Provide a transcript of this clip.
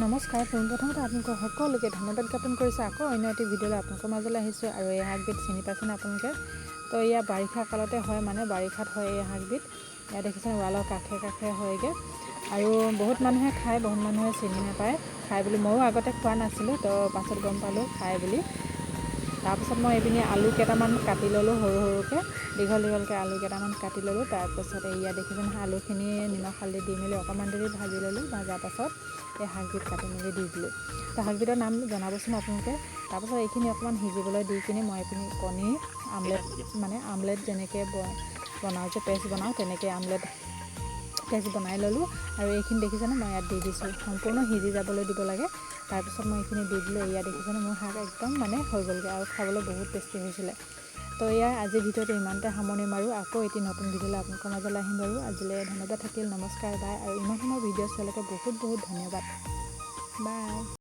নমস্কাৰ। পোনপ্ৰথমতে আপোনালোকক সকলোকে ধন্যবাদ জ্ঞাপন কৰিছোঁ। আকৌ অন্য এটি ভিডিঅ'লৈ আপোনালোকৰ মাজলৈ আহিছোঁ। আৰু এই শাকবিধ চিনি পাইছেনে আপোনালোকে? তো এয়া বাৰিষা কালতে হয়, মানে বাৰিষাত হয় এই শাকবিধ। ইয়াত দেখিছেনে ৱালৰ কাষে কাষে হয়গৈ। আৰু বহুত মানুহে খায়, বহুত মানুহে চিনি নাপায় খায় বুলি। ময়ো আগতে খোৱা নাছিলোঁ, তো পাছত গম পালোঁ খায় বুলি। তাৰপিছত মই এইপিনে আলু কেইটামান কাটি ল'লোঁ, সৰু সৰুকৈ দীঘল দীঘলকৈ আলু কেইটামান কাটি ল'লোঁ। তাৰপাছত এয়া দেখিছেনে আলুখিনি নিমখ হালধি দি মেলি অকণমান দেৰি ভাজি ল'লোঁ। ভজাৰ পাছত এই শাকবিধ কাটি মেলি দি দিলোঁ। তো শাকবিধৰ নাম জনাবচোন আপোনালোকে। তাৰপাছত এইখিনি অকণমান সিজিবলৈ দি কিনি মই এইপিনি কণী আমলেট যেনেকৈ বনাওঁ যে পেষ্ট বনাওঁ, তেনেকৈ আমলেট পেষ্ট বনাই ল'লোঁ। আৰু এইখিনি দেখিছেনে মই ইয়াত দি দিছোঁ, সম্পূৰ্ণ সিজি যাবলৈ দিব লাগে। তাৰপিছত মই এইখিনি দি দিলোঁ। এয়া দেখিছেনে মোৰ শাক একদম হৈ গ'লগৈ আৰু খাবলৈ বহুত টেষ্টি হৈছিলে। তো এয়া আজিৰ ভিডিঅ'টো ইমানতে সামৰণি মাৰোঁ। আকৌ এটি নতুন ভিডিঅ'লৈ আপোনালোকৰ মাজলৈ আহিম বাৰু। আজিলৈ ধন্যবাদ থাকিল, নমস্কাৰ, বাই। আৰু ইমান সময় ভিডিঅ' চোৱালৈকে বহুত বহুত ধন্যবাদ, বাই।